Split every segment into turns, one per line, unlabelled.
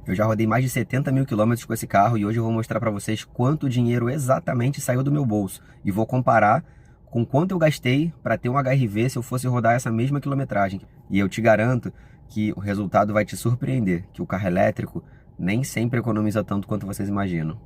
Eu já rodei mais de 70 mil quilômetros com esse carro e hoje eu vou mostrar para vocês quanto dinheiro exatamente saiu do meu bolso. E vou comparar com quanto eu gastei para ter um HR-V se eu fosse rodar essa mesma quilometragem. E eu te garanto que o resultado vai te surpreender, que o carro elétrico nem sempre economiza tanto quanto vocês imaginam.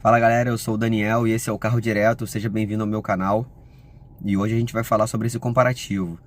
Fala galera, eu sou o Daniel e esse é o Carro Direto, seja bem-vindo ao meu canal. E hoje a gente vai falar sobre esse comparativo.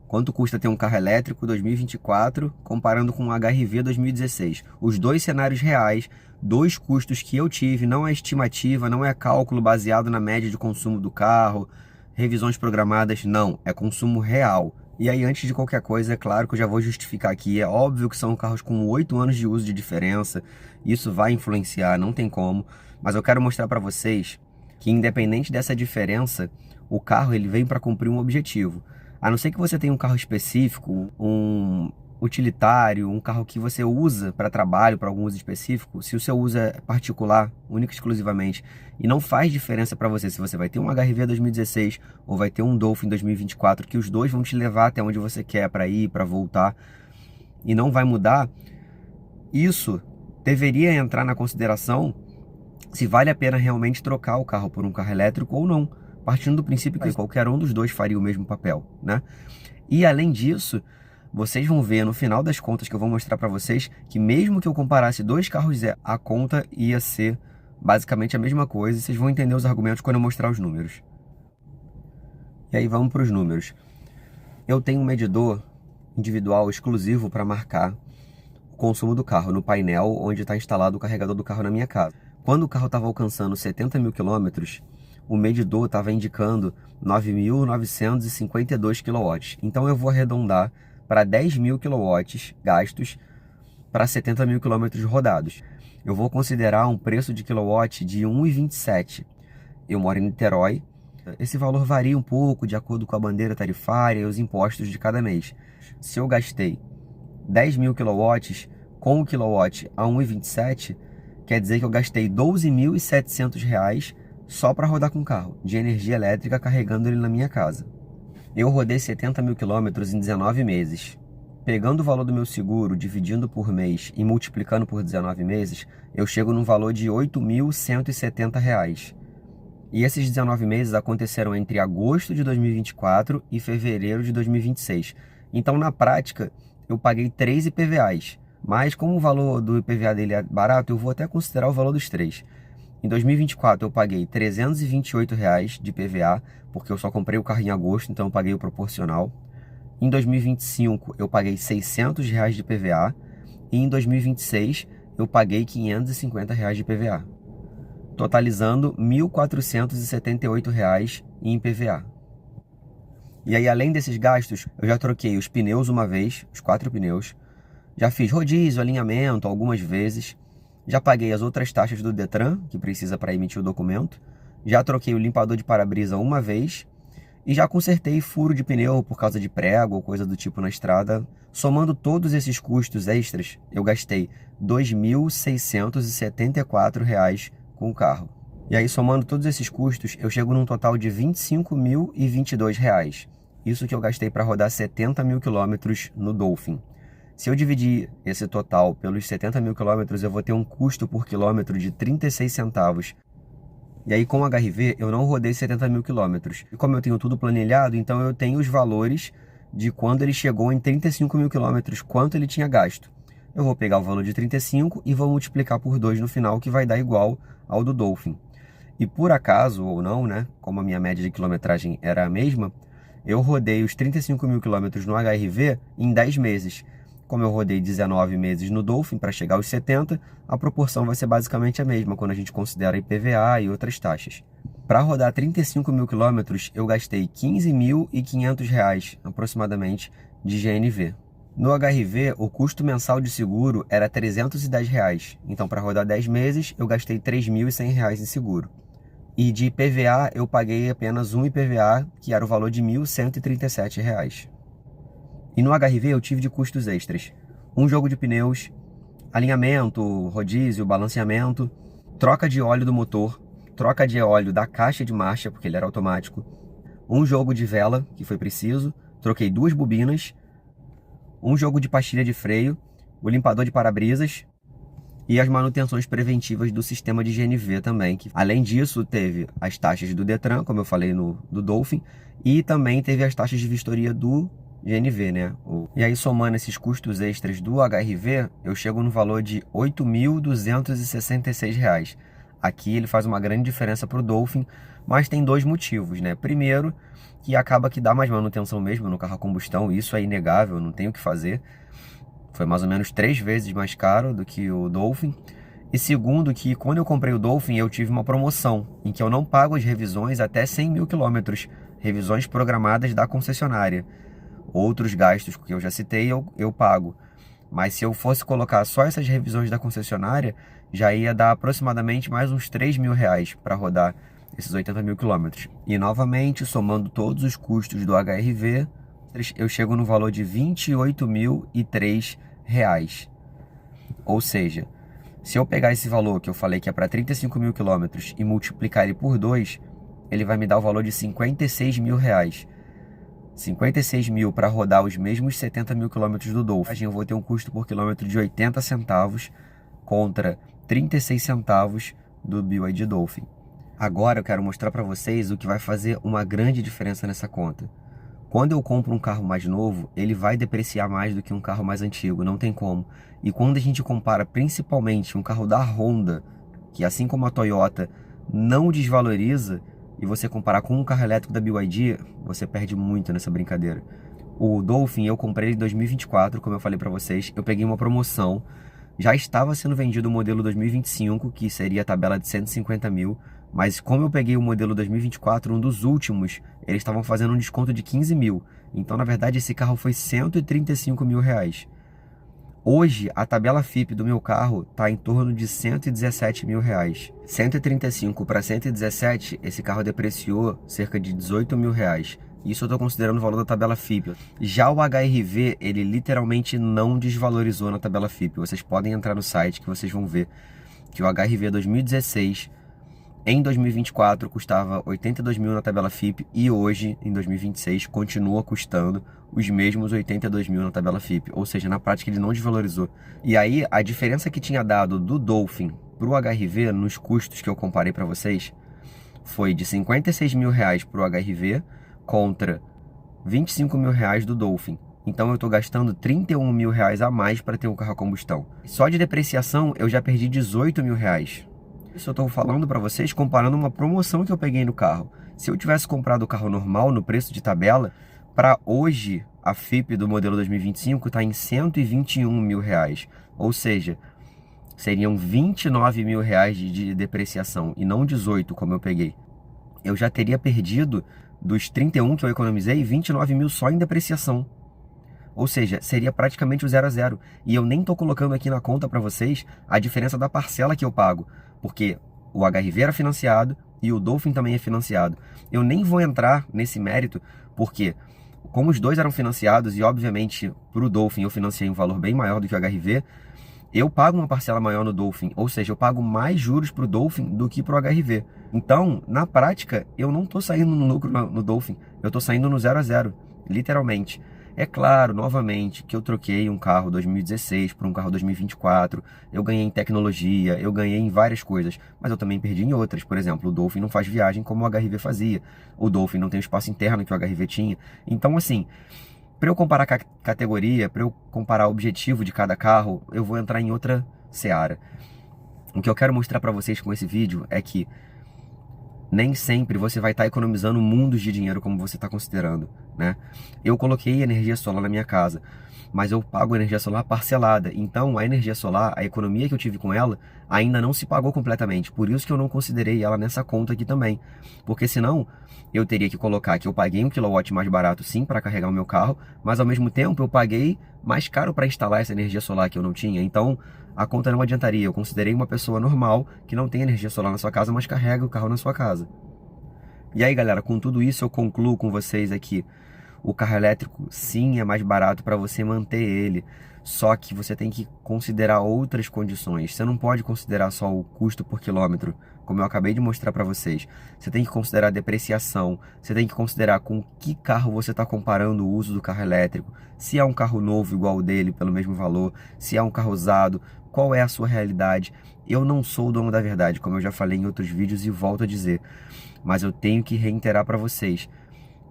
Quanto custa ter um carro elétrico 2024 comparando com um HR-V 2016? Os dois cenários reais, dois custos que eu tive, não é estimativa, não é cálculo baseado na média de consumo do carro, revisões programadas, não, é consumo real. E aí, antes de qualquer coisa, é claro que eu já vou justificar aqui, é óbvio que são carros com 8 anos de uso de diferença, isso vai influenciar, não tem como, mas eu quero mostrar para vocês que independente dessa diferença, o carro ele vem para cumprir um objetivo. A não ser que você tenha um carro específico, um utilitário, um carro que você usa para trabalho, para algum uso específico, se o seu uso é particular, único e exclusivamente, e não faz diferença para você se você vai ter um HR-V 2016 ou vai ter um Dolphin 2024, que os dois vão te levar até onde você quer para ir, para voltar, e não vai mudar, isso deveria entrar na consideração se vale a pena realmente trocar o carro por um carro elétrico ou não, partindo do princípio que qualquer um dos dois faria o mesmo papel, né? E além disso, vocês vão ver no final das contas que eu vou mostrar para vocês que mesmo que eu comparasse dois carros, a conta ia ser basicamente a mesma coisa, e vocês vão entender os argumentos quando eu mostrar os números. E aí vamos para os números. Eu tenho um medidor individual exclusivo para marcar o consumo do carro no painel onde está instalado o carregador do carro na minha casa. Quando o carro estava alcançando 70 mil quilômetros, o medidor estava indicando 9.952 kW. Então eu vou arredondar para 10 mil kW gastos para 70 mil km rodados. Eu vou considerar um preço de quilowatt de 1,27. Eu moro em Niterói. Esse valor varia um pouco de acordo com a bandeira tarifária e os impostos de cada mês. Se eu gastei 10 mil kW com o quilowatt a 1,27, quer dizer que eu gastei R$ 12.700 só para rodar com o carro, de energia elétrica carregando ele na minha casa. Eu rodei 70 mil quilômetros em 19 meses. Pegando o valor do meu seguro, dividindo por mês e multiplicando por 19 meses, eu chego num valor de R$ 8.170. E esses 19 meses aconteceram entre agosto de 2024 e fevereiro de 2026. Então, na prática, eu paguei 3 IPVAs. Mas como o valor do IPVA dele é barato, eu vou até considerar o valor dos três. Em 2024 eu paguei R$ 328 de IPVA, porque eu só comprei o carro em agosto, então eu paguei o proporcional. Em 2025 eu paguei R$ 600 de IPVA e em 2026 eu paguei R$ 550 de IPVA, totalizando R$ 1.478 em IPVA. E aí, além desses gastos, eu já troquei os pneus uma vez, os 4 pneus, já fiz rodízio, alinhamento algumas vezes, já paguei as outras taxas do Detran, que precisa para emitir o documento, já troquei o limpador de para-brisa uma vez e já consertei furo de pneu por causa de prego ou coisa do tipo na estrada. Somando todos esses custos extras, eu gastei R$ 2.674 com o carro. E aí, somando todos esses custos, eu chego num total de R$ 25.022. Isso que eu gastei para rodar 70 mil quilômetros no Dolphin. Se eu dividir esse total pelos 70 mil quilômetros, eu vou ter um custo por quilômetro de 36 centavos. E aí, com o HR-V, eu não rodei 70 mil quilômetros. E como eu tenho tudo planilhado, então eu tenho os valores de quando ele chegou em 35 mil quilômetros, quanto ele tinha gasto. Eu vou pegar o valor de 35 e vou multiplicar por 2 no final, que vai dar igual ao do Dolphin. E por acaso, ou não, né, como a minha média de quilometragem era a mesma, eu rodei os 35 mil quilômetros no HR-V em 10 meses. Como eu rodei 19 meses no Dolphin para chegar aos 70, a proporção vai ser basicamente a mesma quando a gente considera IPVA e outras taxas. Para rodar 35 mil quilômetros, eu gastei R$ 15.500 aproximadamente de GNV. No HR-V, o custo mensal de seguro era R$ 310. Então, para rodar 10 meses, eu gastei R$ 3.100 em seguro. E de IPVA, eu paguei apenas um IPVA, que era o valor de R$ 1.137. E no HR-V eu tive de custos extras: um jogo de pneus, alinhamento, rodízio, balanceamento, troca de óleo do motor, troca de óleo da caixa de marcha, porque ele era automático, um jogo de vela, que foi preciso, troquei 2 bobinas, um jogo de pastilha de freio, o limpador de para-brisas E as manutenções preventivas do sistema de GNV também. Que, além disso, teve as taxas do Detran, como eu falei do Dolphin, e também teve as taxas de vistoria do GNV, né? E aí, somando esses custos extras do HRV, eu chego no valor de R$ 8.266. Aqui ele faz uma grande diferença para o Dolphin, mas tem dois motivos, né? Primeiro, que acaba que dá mais manutenção mesmo no carro a combustão, isso é inegável, não tem o que fazer. Foi mais ou menos 3 vezes mais caro do que o Dolphin. E segundo, que quando eu comprei o Dolphin, eu tive uma promoção, em que eu não pago as revisões até 100 mil quilômetros, revisões programadas da concessionária. Outros gastos que eu já citei, eu pago. Mas se eu fosse colocar só essas revisões da concessionária, já ia dar aproximadamente mais uns 3 mil reais para rodar esses 80 mil quilômetros. E novamente, somando todos os custos do HRV, eu chego no valor de R$ 28.003. Ou seja, se eu pegar esse valor que eu falei que é para 35 mil quilômetros e multiplicar ele por 2, ele vai me dar o valor de R$ 56 mil. 56 mil para rodar os mesmos 70 mil quilômetros do Dolphin. Eu vou ter um custo por quilômetro de 80 centavos contra 36 centavos do BYD Dolphin. Agora eu quero mostrar para vocês o que vai fazer uma grande diferença nessa conta. Quando eu compro um carro mais novo, ele vai depreciar mais do que um carro mais antigo, não tem como. E quando a gente compara principalmente um carro da Honda, que assim como a Toyota não desvaloriza, e você comparar com um carro elétrico da BYD, você perde muito nessa brincadeira. O Dolphin eu comprei em 2024, como eu falei para vocês, eu peguei uma promoção, já estava sendo vendido o modelo 2025, que seria a tabela de 150 mil, mas como eu peguei o modelo 2024, um dos últimos, eles estavam fazendo um desconto de 15 mil. Então, na verdade, esse carro foi 135 mil reais. Hoje, a tabela FIP do meu carro está em torno de 117 mil reais. 135 para 117, esse carro depreciou cerca de 18 mil reais. Isso eu estou considerando o valor da tabela FIP. Já o HRV, ele literalmente não desvalorizou na tabela FIP. Vocês podem entrar no site que vocês vão ver que o HRV 2016... em 2024 custava 82 mil na tabela FIP e hoje, em 2026, continua custando os mesmos 82 mil na tabela FIP. Ou seja, na prática ele não desvalorizou. E aí, a diferença que tinha dado do Dolphin para o HRV, nos custos que eu comparei para vocês, foi de 56 mil reais para o HRV contra 25 mil reais do Dolphin. Então eu estou gastando 31 mil reais a mais para ter um carro a combustão. Só de depreciação eu já perdi 18 mil reais. Isso eu estou falando para vocês comparando uma promoção que eu peguei no carro. Se eu tivesse comprado o carro normal no preço de tabela, para hoje a FIP do modelo 2025 está em 121 mil reais. Ou seja, seriam 29 mil reais de depreciação e não 18 como eu peguei. Eu já teria perdido dos 31 que eu economizei, 29 mil só em depreciação. Ou seja, seria praticamente o 0 a 0. E eu nem estou colocando aqui na conta para vocês a diferença da parcela que eu pago. Porque o HRV era financiado e o Dolphin também é financiado. Eu nem vou entrar nesse mérito, porque como os dois eram financiados e obviamente para o Dolphin eu financiei um valor bem maior do que o HRV, eu pago uma parcela maior no Dolphin, ou seja, eu pago mais juros para o Dolphin do que para o HRV. Então, na prática, eu não estou saindo no lucro no Dolphin, eu estou saindo no 0 a 0, literalmente. É claro, novamente, que eu troquei um carro 2016 por um carro 2024, eu ganhei em tecnologia, eu ganhei em várias coisas, mas eu também perdi em outras. Por exemplo, o Dolphin não faz viagem como o HRV fazia, o Dolphin não tem o espaço interno que o HRV tinha. Então, assim, para eu comparar categoria, para eu comparar o objetivo de cada carro, eu vou entrar em outra seara. O que eu quero mostrar para vocês com esse vídeo é que nem sempre você vai estar economizando mundos de dinheiro como você está considerando, né? Eu coloquei energia solar na minha casa, mas eu pago energia solar parcelada. Então, a energia solar, a economia que eu tive com ela, ainda não se pagou completamente. Por isso que eu não considerei ela nessa conta aqui também. Porque senão, eu teria que colocar que eu paguei 1 kW mais barato sim para carregar o meu carro, mas ao mesmo tempo eu paguei mais caro para instalar essa energia solar que eu não tinha. Então, a conta não adiantaria. Eu considerei uma pessoa normal que não tem energia solar na sua casa, mas carrega o carro na sua casa. E aí, galera, com tudo isso eu concluo com vocês aqui. O carro elétrico, sim, é mais barato para você manter ele. Só que você tem que considerar outras condições. Você não pode considerar só o custo por quilômetro, como eu acabei de mostrar para vocês. Você tem que considerar a depreciação. Você tem que considerar com que carro você está comparando o uso do carro elétrico. Se é um carro novo igual o dele, pelo mesmo valor. Se é um carro usado, qual é a sua realidade. Eu não sou o dono da verdade, como eu já falei em outros vídeos e volto a dizer, mas eu tenho que reiterar para vocês.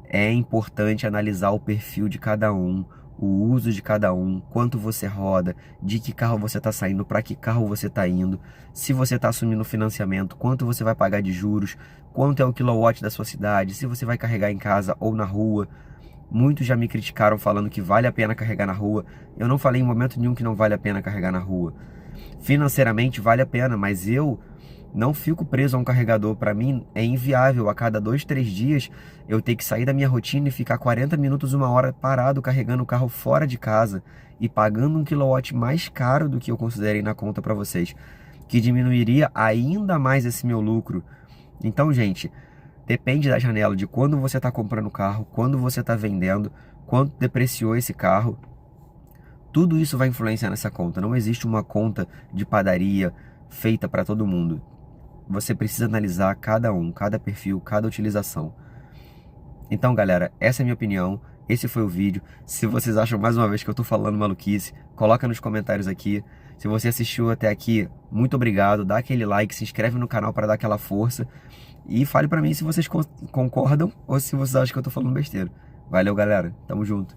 É importante analisar o perfil de cada um, o uso de cada um, quanto você roda, de que carro você está saindo, para que carro você está indo, se você está assumindo financiamento, quanto você vai pagar de juros, quanto é o quilowatt da sua cidade, se você vai carregar em casa ou na rua. Muitos já me criticaram falando que vale a pena carregar na rua. Eu não falei em momento nenhum que não vale a pena carregar na rua. Financeiramente vale a pena, mas eu não fico preso a um carregador. Para mim é inviável a cada 2, 3 dias eu ter que sair da minha rotina e ficar 40 minutos, 1 hora parado carregando o carro fora de casa e pagando um quilowatt mais caro do que eu considerei na conta para vocês, que diminuiria ainda mais esse meu lucro. Então, gente, depende da janela de quando você está comprando o carro, quando você está vendendo, quanto depreciou esse carro. Tudo isso vai influenciar nessa conta. Não existe uma conta de padaria feita para todo mundo. Você precisa analisar cada um, cada perfil, cada utilização. Então, galera, essa é a minha opinião. Esse foi o vídeo. Se vocês acham mais uma vez que eu tô falando maluquice, coloca nos comentários aqui. Se você assistiu até aqui, muito obrigado. Dá aquele like, se inscreve no canal para dar aquela força. E fale pra mim se vocês concordam ou se vocês acham que eu tô falando besteira. Valeu, galera. Tamo junto.